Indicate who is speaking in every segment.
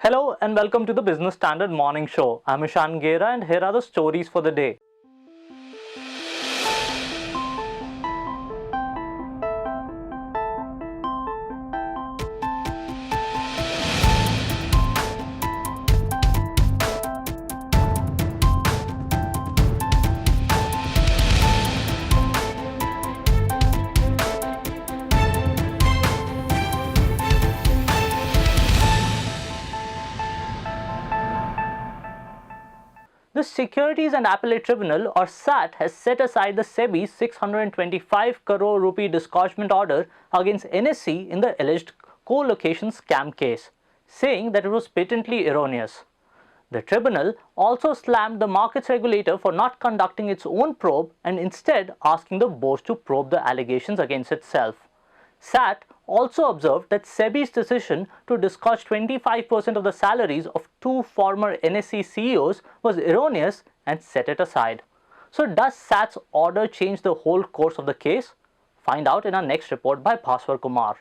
Speaker 1: Hello and welcome to the Business Standard Morning Show. I'm Ishan Gera and here are the stories for the day. The Securities and Appellate Tribunal or SAT has set aside the SEBI's 625 crore rupee disgorgement order against NSE in the alleged co-location scam case, saying that it was patently erroneous. The tribunal also slammed the markets regulator for not conducting its own probe and instead asking the board to probe the allegations against itself. SAT also observed that SEBI's decision to disgorge 25% of the salaries of two former NSE CEOs was erroneous and set it aside. So does SAT's order change the whole course of the case? Find out in our next report by Bhaswar Kumar.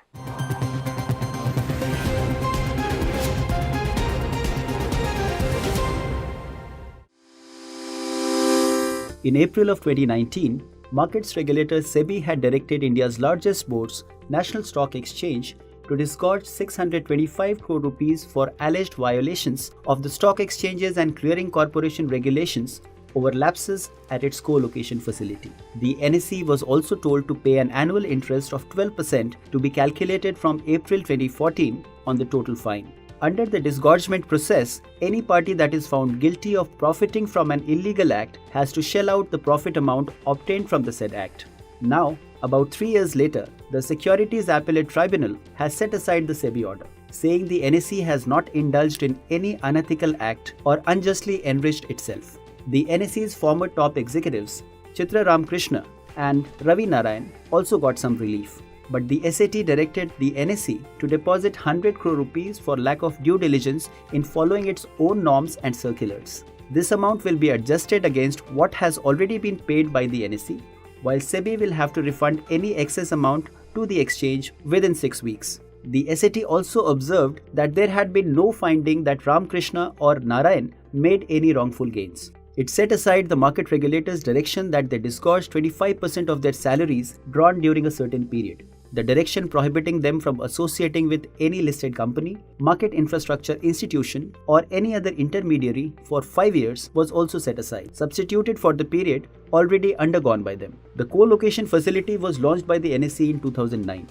Speaker 2: In April of 2019, markets regulator SEBI had directed India's largest board's National Stock Exchange to disgorge 625 crore rupees for alleged violations of the Stock Exchanges and Clearing Corporation regulations over lapses at its co-location facility. The NSE was also told to pay an annual interest of 12% to be calculated from April 2014 on the total fine. Under the disgorgement process, any party that is found guilty of profiting from an illegal act has to shell out the profit amount obtained from the said act. Now, about 3 years later, the Securities Appellate Tribunal has set aside the SEBI order, saying the NSE has not indulged in any unethical act or unjustly enriched itself. The NSE's former top executives, Chitra Ramkrishna and Ravi Narayan, also got some relief. But the SAT directed the NSE to deposit 100 crore rupees for lack of due diligence in following its own norms and circulars. This amount will be adjusted against what has already been paid by the NSE, while SEBI will have to refund any excess amount to the exchange within 6 weeks. The SAT also observed that there had been no finding that Ramkrishna or Narayan made any wrongful gains. It set aside the market regulator's direction that they disgorge 25% of their salaries drawn during a certain period. The direction prohibiting them from associating with any listed company, market infrastructure institution, or any other intermediary for 5 years was also set aside, substituted for the period already undergone by them. The co-location facility was launched by the NSE in 2009.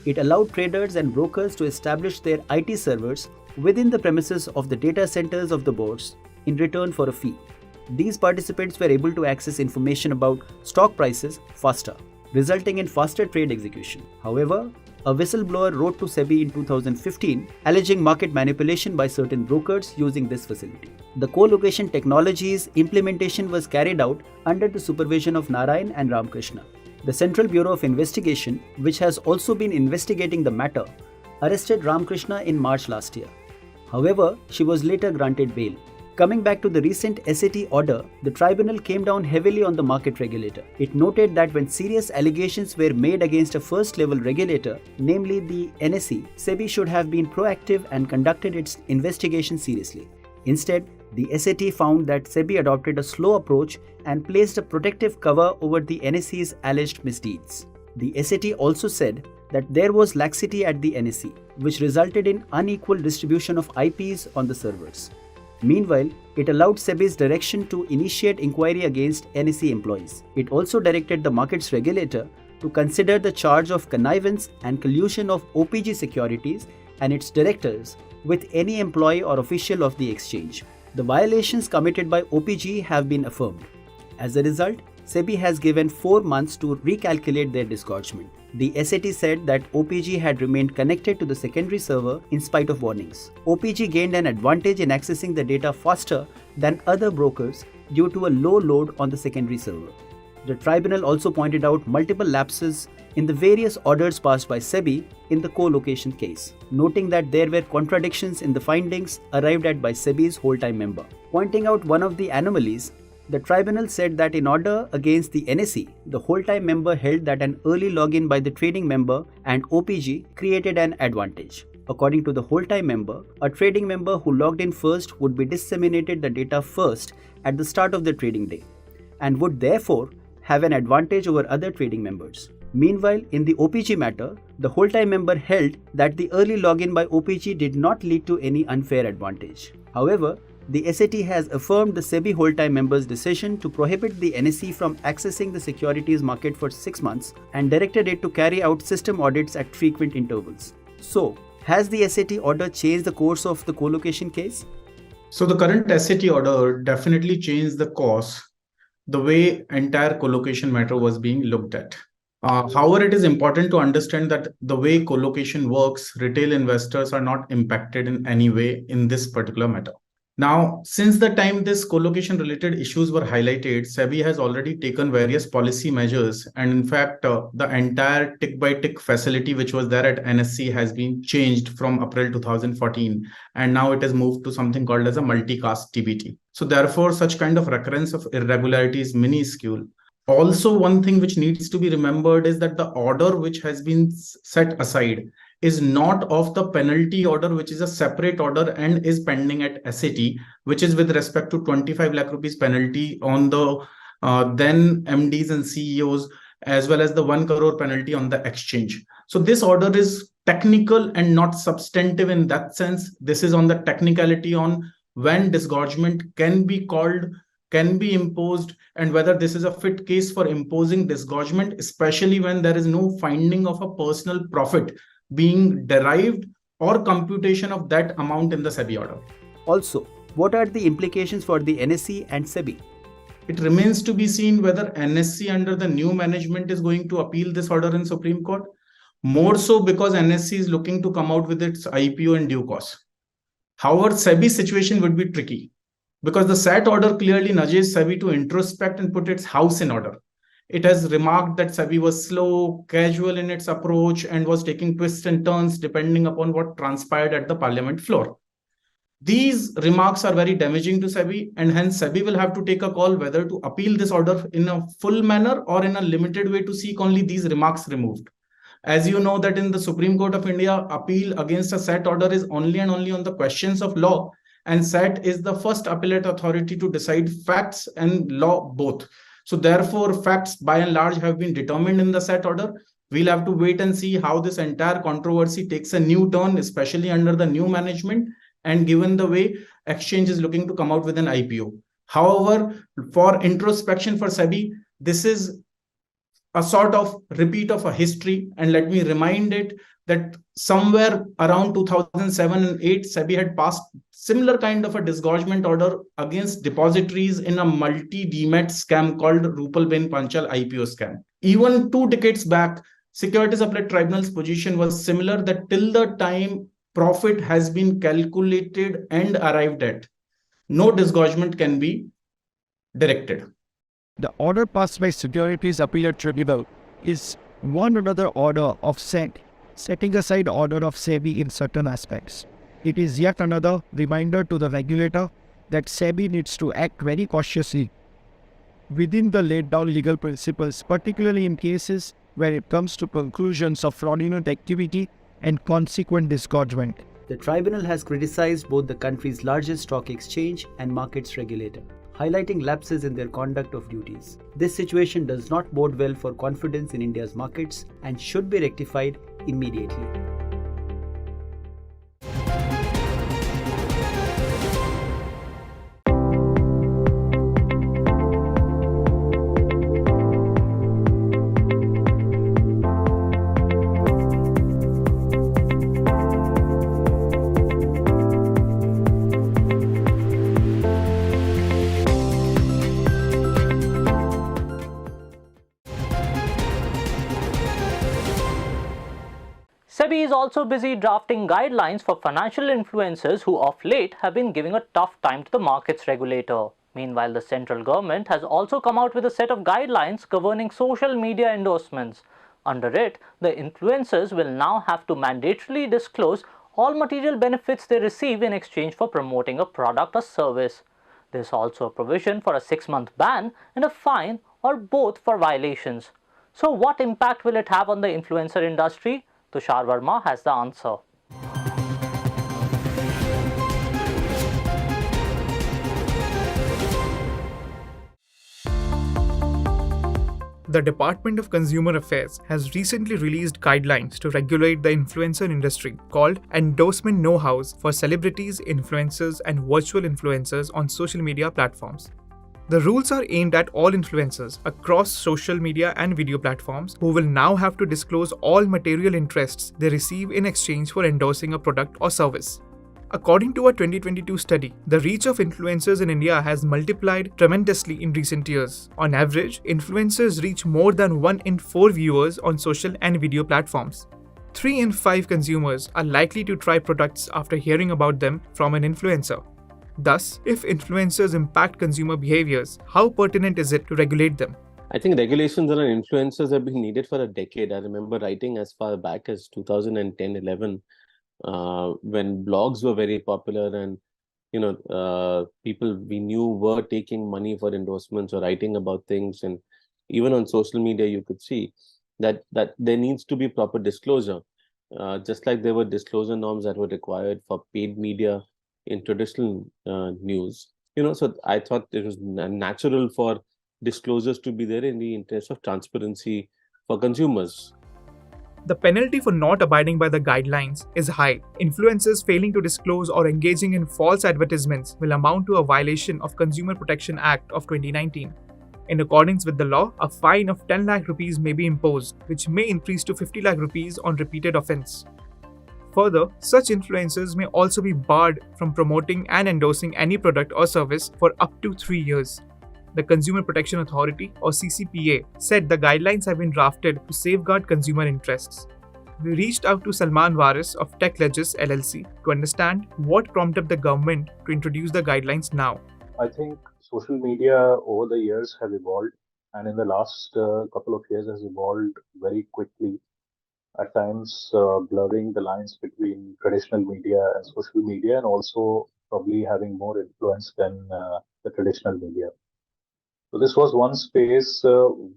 Speaker 2: It allowed traders and brokers to establish their IT servers within the premises of the data centers of the boards in return for a fee. These participants were able to access information about stock prices faster, resulting in faster trade execution. However, a whistleblower wrote to SEBI in 2015 alleging market manipulation by certain brokers using this facility. The co-location technology's implementation was carried out under the supervision of Narayan and Ramkrishna. The Central Bureau of Investigation, which has also been investigating the matter, arrested Ramkrishna in March last year. However, she was later granted bail. Coming back to the recent SAT order, the tribunal came down heavily on the market regulator. It noted that when serious allegations were made against a first-level regulator, namely the NSE, SEBI should have been proactive and conducted its investigation seriously. Instead, the SAT found that SEBI adopted a slow approach and placed a protective cover over the NSE's alleged misdeeds. The SAT also said that there was laxity at the NSE, which resulted in unequal distribution of IPs on the servers. Meanwhile, it allowed SEBI's direction to initiate inquiry against NSE employees. It also directed the markets regulator to consider the charge of connivance and collusion of OPG Securities and its directors with any employee or official of the exchange. The violations committed by OPG have been affirmed. As a result, SEBI has given 4 months to recalculate their disgorgement. The SAT said that OPG had remained connected to the secondary server in spite of warnings. OPG gained an advantage in accessing the data faster than other brokers due to a low load on the secondary server. The tribunal also pointed out multiple lapses in the various orders passed by SEBI in the co-location case, noting that there were contradictions in the findings arrived at by SEBI's whole-time member. Pointing out one of the anomalies, the tribunal said that in order against the NSE, the whole-time member held that an early login by the trading member and OPG created an advantage. According to the whole-time member, a trading member who logged in first would be disseminated the data first at the start of the trading day and would therefore have an advantage over other trading members. Meanwhile, in the OPG matter, the whole-time member held that the early login by OPG did not lead to any unfair advantage. However, the SAT has affirmed the SEBI whole-time member's decision to prohibit the NSE from accessing the securities market for 6 months and directed it to carry out system audits at frequent intervals. So, has the SAT order changed the course of the colocation case?
Speaker 3: So the current SAT order definitely changed the course, the way entire colocation matter was being looked at. However, it is important to understand that the way colocation works, retail investors are not impacted in any way in this particular matter. Now, since the time this colocation related issues were highlighted, SEBI has already taken various policy measures. And in fact, the entire tick by tick facility, which was there at NSE, has been changed from April 2014. And now it has moved to something called as a multicast TBT. So therefore, such kind of recurrence of irregularity is minuscule. Also, one thing which needs to be remembered is that the order which has been set aside is not of the penalty order, which is a separate order and is pending at SAT, which is with respect to 25 lakh rupees penalty on the then MDs and CEOs, as well as the 1 crore penalty on the exchange. So this order is technical and not substantive in that sense. This is on the technicality on when disgorgement can be called, can be imposed, and whether this is a fit case for imposing disgorgement, especially when there is no finding of a personal profit being derived or computation of that amount in the SEBI order.
Speaker 2: Also, what are the implications for the NSE and SEBI?
Speaker 3: It remains to be seen whether NSE under the new management is going to appeal this order in Supreme Court, more so because NSE is looking to come out with its IPO in due course. However, SEBI's situation would be tricky because the SAT order clearly nudges SEBI to introspect and put its house in order. It has remarked that SEBI was slow, casual in its approach, and was taking twists and turns depending upon what transpired at the parliament floor. These remarks are very damaging to SEBI, and hence SEBI will have to take a call whether to appeal this order in a full manner or in a limited way to seek only these remarks removed. As you know that in the Supreme Court of India, appeal against a SAT order is only and only on the questions of law, and SAT is the first appellate authority to decide facts and law both. So therefore, facts by and large have been determined in the SAT order. We'll have to wait and see how this entire controversy takes a new turn, especially under the new management and given the way exchange is looking to come out with an IPO. However, for introspection for SEBI, this is a sort of repeat of a history. And let me remind it that somewhere around 2007 and 8, SEBI had passed similar kind of a disgorgement order against depositories in a multi-demat scam called Rupal-Ben Panchal IPO scam. Even 2 decades back, Securities Appellate Tribunal's position was similar, that till the time profit has been calculated and arrived at, no disgorgement can be directed.
Speaker 4: The order passed by Securities Appellate Tribunal is one another order of setting aside order of SEBI in certain aspects. It is yet another reminder to the regulator that SEBI needs to act very cautiously within the laid down legal principles, particularly in cases where it comes to conclusions of fraudulent activity and consequent disgorgement.
Speaker 2: The tribunal has criticized both the country's largest stock exchange and markets regulator, highlighting lapses in their conduct of duties. This situation does not bode well for confidence in India's markets and should be rectified immediately.
Speaker 1: SEBI is also busy drafting guidelines for financial influencers who of late have been giving a tough time to the markets regulator. Meanwhile, the central government has also come out with a set of guidelines governing social media endorsements. Under it, the influencers will now have to mandatorily disclose all material benefits they receive in exchange for promoting a product or service. There is also a provision for a 6-month ban and a fine or both for violations. So what impact will it have on the influencer industry? Tushar Verma has the answer.
Speaker 5: The Department of Consumer Affairs has recently released guidelines to regulate the influencer industry called Endorsement Know-Hows for celebrities, influencers, and virtual influencers on social media platforms. The rules are aimed at all influencers across social media and video platforms who will now have to disclose all material interests they receive in exchange for endorsing a product or service. According to a 2022 study, the reach of influencers in India has multiplied tremendously in recent years. On average, influencers reach more than 1 in 4 viewers on social and video platforms. 3 in 5 consumers are likely to try products after hearing about them from an influencer. Thus, if influencers impact consumer behaviors, how pertinent is it to regulate them?
Speaker 6: I think regulations around influencers have been needed for a decade. I remember writing as far back as 2010-11 when blogs were very popular, and people we knew were taking money for endorsements or writing about things, and even on social media you could see that there needs to be proper disclosure, just like there were disclosure norms that were required for paid media in traditional news. So I thought it was natural for disclosures to be there in the interest of transparency for consumers.
Speaker 5: The penalty for not abiding by the guidelines is high. Influencers failing to disclose or engaging in false advertisements will amount to a violation of Consumer Protection Act of 2019. In accordance with the law, a fine of 10 lakh rupees may be imposed, which may increase to 50 lakh rupees on repeated offence. Further, such influencers may also be barred from promoting and endorsing any product or service for up to 3 years. The Consumer Protection Authority, or CCPA, said the guidelines have been drafted to safeguard consumer interests. We reached out to Salman Waris of Tech Legis LLC to understand what prompted the government to introduce the guidelines now.
Speaker 7: I think social media over the years have evolved, and in the last couple of years has evolved very quickly, at times blurring the lines between traditional media and social media, and also probably having more influence than the traditional media. So this was one space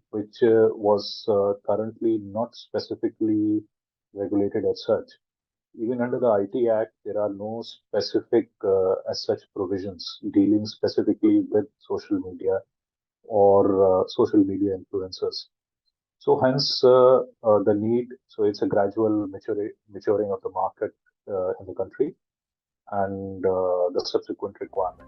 Speaker 7: which was currently not specifically regulated as such. Even under the IT Act, there are no specific as such provisions dealing specifically with social media or social media influencers. So hence the need, so it's a gradual maturing of the market in the country and the subsequent requirement.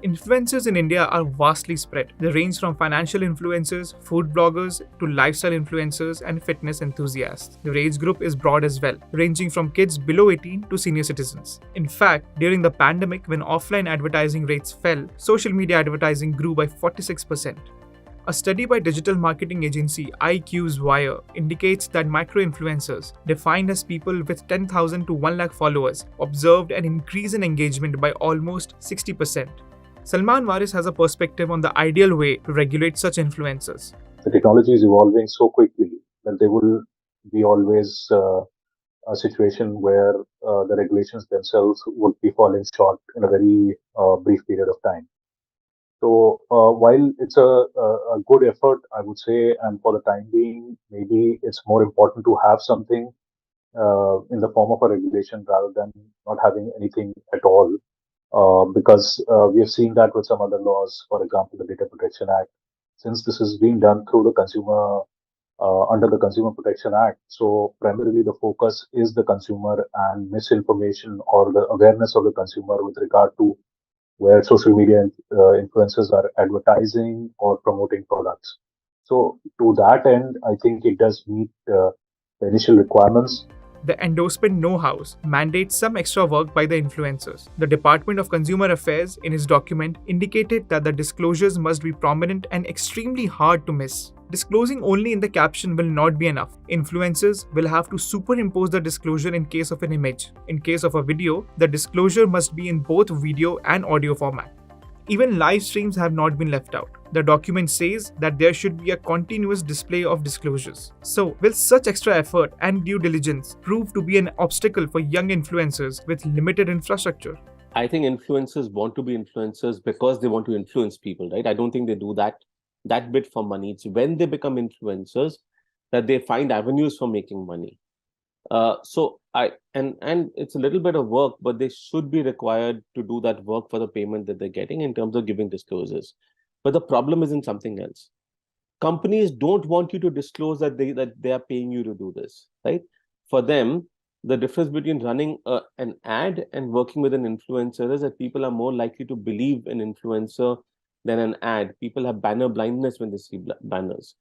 Speaker 5: Influencers in India are vastly spread. They range from financial influencers, food bloggers, to lifestyle influencers and fitness enthusiasts. The age group is broad as well, ranging from kids below 18 to senior citizens. In fact, during the pandemic, when offline advertising rates fell, social media advertising grew by 46%. A study by digital marketing agency IQ's Wire indicates that micro-influencers, defined as people with 10,000 to 1 lakh followers, observed an increase in engagement by almost 60%. Salman Waris has a perspective on the ideal way to regulate such influencers.
Speaker 7: The technology is evolving so quickly that there will be always a situation where the regulations themselves would be falling short in a very brief period of time. So while it's a good effort, I would say, and for the time being, maybe it's more important to have something in the form of a regulation rather than not having anything at all. Because we have seen that with some other laws, for example, the Data Protection Act. Since this is being done through the consumer, under the Consumer Protection Act, so primarily the focus is the consumer and misinformation or the awareness of the consumer with regard to where social media influencers are advertising or promoting products. So to that end, I think it does meet the initial requirements.
Speaker 5: The endorsement know-hows mandates some extra work by the influencers. The Department of Consumer Affairs, in its document, indicated that the disclosures must be prominent and extremely hard to miss. Disclosing only in the caption will not be enough. Influencers will have to superimpose the disclosure in case of an image. In case of a video, the disclosure must be in both video and audio format. Even live streams have not been left out. The document says that there should be a continuous display of disclosures. So, will such extra effort and due diligence prove to be an obstacle for young influencers with limited infrastructure?
Speaker 6: I think influencers want to be influencers because they want to influence people, right? I don't think they do that bit for money. It's when they become influencers that they find avenues for making money. And it's a little bit of work, but they should be required to do that work for the payment that they're getting in terms of giving disclosures. But the problem is in something else. companies don't want you to disclose that they are paying you to do this, right? For them, the difference between running an ad and working with an influencer is that people are more likely to believe an influencer than an ad. People have banner blindness when they see banners.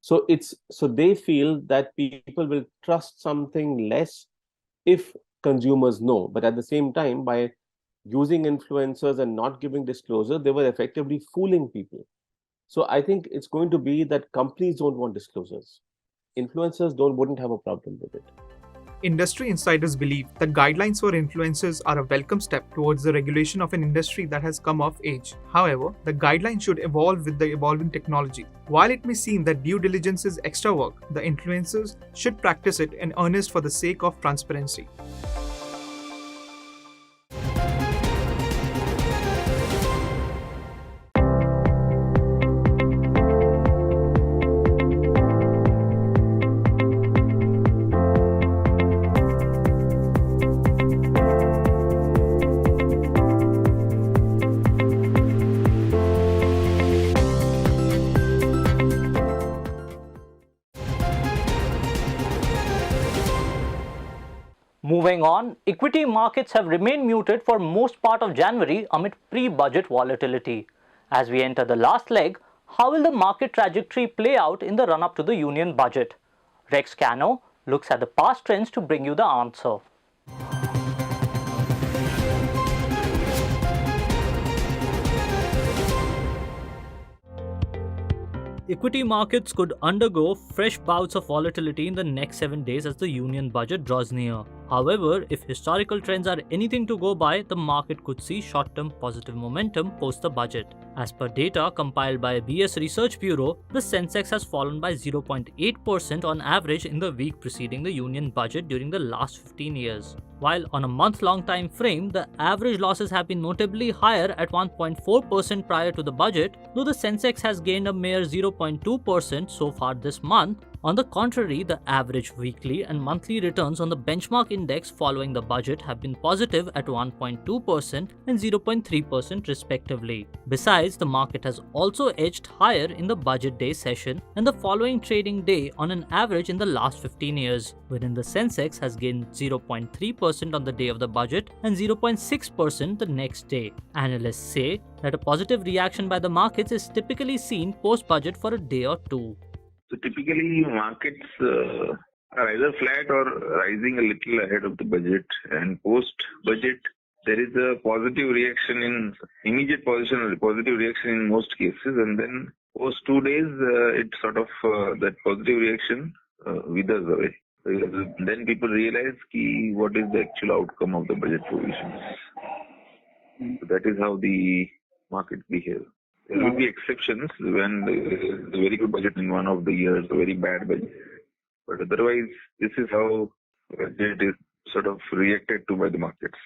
Speaker 6: So they feel that people will trust something less if consumers know. But at the same time, by using influencers and not giving disclosure, they were effectively fooling people. So I think it's going to be that companies don't want disclosures. Influencers wouldn't have a problem with it.
Speaker 5: Industry insiders believe that guidelines for influencers are a welcome step towards the regulation of an industry that has come of age. However, the guidelines should evolve with the evolving technology. While it may seem that due diligence is extra work, the influencers should practice it in earnest for the sake of transparency.
Speaker 1: Moving on, equity markets have remained muted for most part of January amid pre-budget volatility. As we enter the last leg, how will the market trajectory play out in the run-up to the union budget? Rex Cano looks at the past trends to bring you the answer. Equity markets could undergo fresh bouts of volatility in the next 7 days as the union budget draws near. However, if historical trends are anything to go by, the market could see short-term positive momentum post the budget. As per data compiled by BS Research Bureau, the Sensex has fallen by 0.8% on average in the week preceding the union budget during the last 15 years. While on a month-long time frame, the average losses have been notably higher at 1.4% prior to the budget, though the Sensex has gained a mere 0.2% so far this month. On the contrary, the average weekly and monthly returns on the benchmark index following the budget have been positive at 1.2% and 0.3% respectively. Besides, the market has also edged higher in the budget day session and the following trading day on an average in the last 15 years, wherein the Sensex has gained 0.3% on the day of the budget and 0.6% the next day. Analysts say that a positive reaction by the markets is typically seen post-budget for a day or two.
Speaker 8: So typically markets are either flat or rising a little ahead of the budget, and post-budget there is a positive reaction in immediate positive reaction in most cases, and then post 2 days it sort of that positive reaction withers away. Then people realize what is the actual outcome of the budget provisions. So that is how the markets behave. There will be exceptions when there is a very good budget in one of the years, a very bad budget. But otherwise, this is how budget is sort of reacted to by the markets.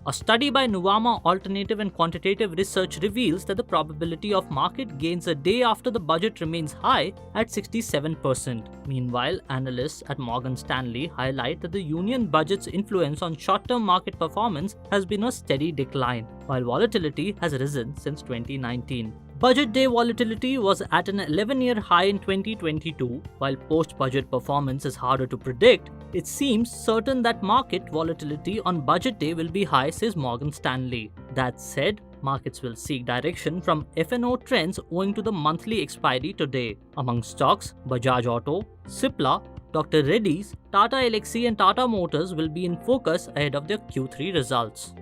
Speaker 1: A study by Nuvama Alternative and Quantitative Research reveals that the probability of market gains a day after the budget remains high at 67%. Meanwhile, analysts at Morgan Stanley highlight that the union budget's influence on short-term market performance has been a steady decline, while volatility has risen since 2019. Budget day volatility was at an 11-year high in 2022. While post-budget performance is harder to predict, it seems certain that market volatility on budget day will be high, says Morgan Stanley. That said, markets will seek direction from F&O trends owing to the monthly expiry today. Among stocks, Bajaj Auto, Cipla, Dr. Reddy's, Tata Elxsi and Tata Motors will be in focus ahead of their Q3 results.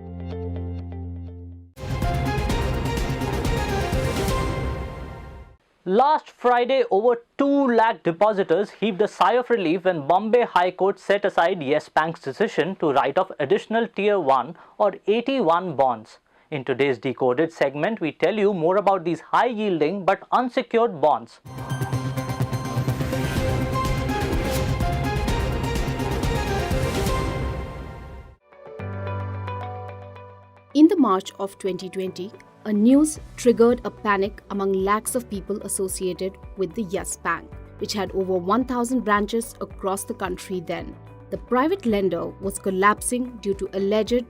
Speaker 1: Last Friday, over 2 lakh depositors heaved a sigh of relief when Bombay High Court set aside Yes Bank's decision to write off additional Tier 1 or AT1 bonds. In today's Decoded segment, we tell you more about these high-yielding but unsecured bonds.
Speaker 9: In the March of 2020, a news triggered a panic among lakhs of people associated with the Yes Bank, which had over 1,000 branches across the country then. The private lender was collapsing due to alleged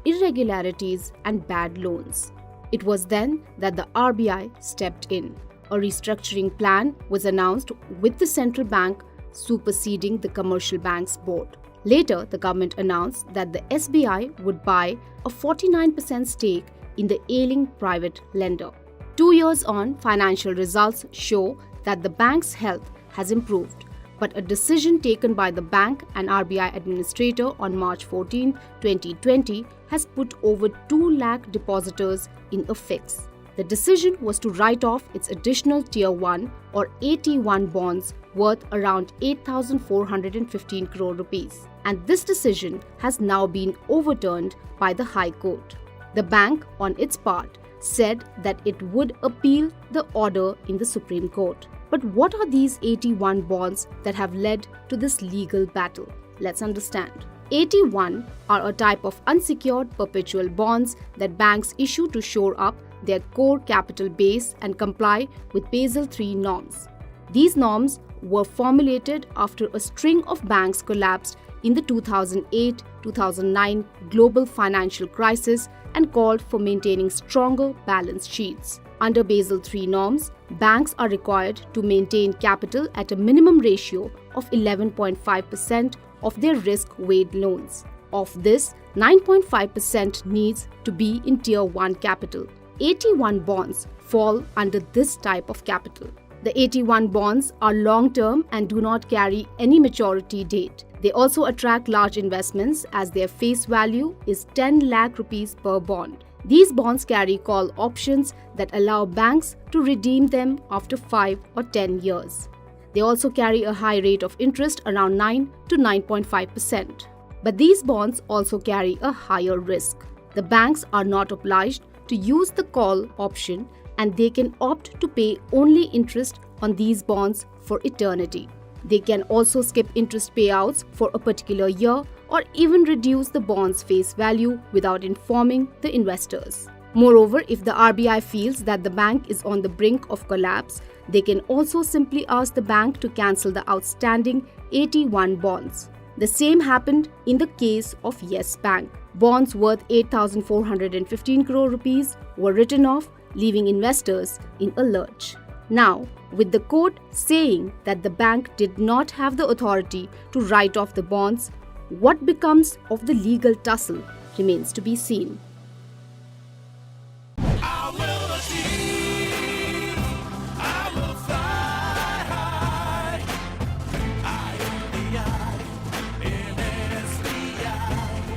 Speaker 9: irregularities and bad loans. It was then that the RBI stepped in. A restructuring plan was announced with the central bank superseding the commercial bank's board. Later, the government announced that the SBI would buy a 49% stake in the ailing private lender. 2 years on, financial results show that the bank's health has improved. But a decision taken by the bank and RBI administrator on March 14, 2020 has put over 2 lakh depositors in a fix. The decision was to write off its additional Tier 1 or AT1 bonds worth around 8,415 crore rupees. And this decision has now been overturned by the High Court. The bank, on its part, said that it would appeal the order in the Supreme Court. But what are these AT1 bonds that have led to this legal battle? Let's understand. AT1 are a type of unsecured perpetual bonds that banks issue to shore up their core capital base and comply with Basel III norms. These norms were formulated after a string of banks collapsed in the 2008-2009 global financial crisis and called for maintaining stronger balance sheets. Under Basel III norms, banks are required to maintain capital at a minimum ratio of 11.5% of their risk-weighted loans. Of this, 9.5% needs to be in Tier 1 capital. AT1 bonds fall under this type of capital. The AT1 bonds are long-term and do not carry any maturity date. They also attract large investments as their face value is 10 lakh rupees per bond. These bonds carry call options that allow banks to redeem them after 5 or 10 years. They also carry a high rate of interest around 9 to 9.5%. But these bonds also carry a higher risk. The banks are not obliged to use the call option and they can opt to pay only interest on these bonds for eternity. They can also skip interest payouts for a particular year or even reduce the bond's face value without informing the investors. Moreover, if the RBI feels that the bank is on the brink of collapse, they can also simply ask the bank to cancel the outstanding AT1 bonds. The same happened in the case of Yes Bank. Bonds worth 8,415 crore rupees were written off, leaving investors in a lurch. Now, with the court saying that the bank did not have the authority to write off the bonds, what becomes of the legal tussle remains to be seen.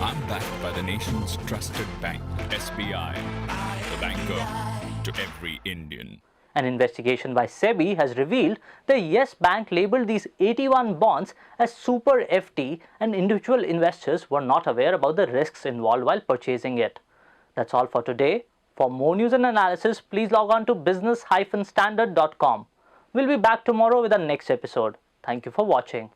Speaker 10: I'm backed by the nation's trusted bank, SBI, the banker to every Indian.
Speaker 1: An investigation by SEBI has revealed the Yes Bank labeled these AT1 bonds as super FD and individual investors were not aware about the risks involved while purchasing it. That's all for today. For more news and analysis, please log on to business-standard.com. We'll be back tomorrow with our next episode. Thank you for watching.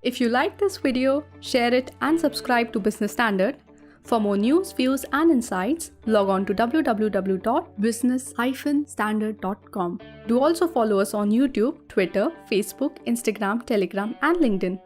Speaker 11: If you like this video, share it and subscribe to Business Standard. For more news, views and insights, log on to www.business-standard.com. Do also follow us on YouTube, Twitter, Facebook, Instagram, Telegram and LinkedIn.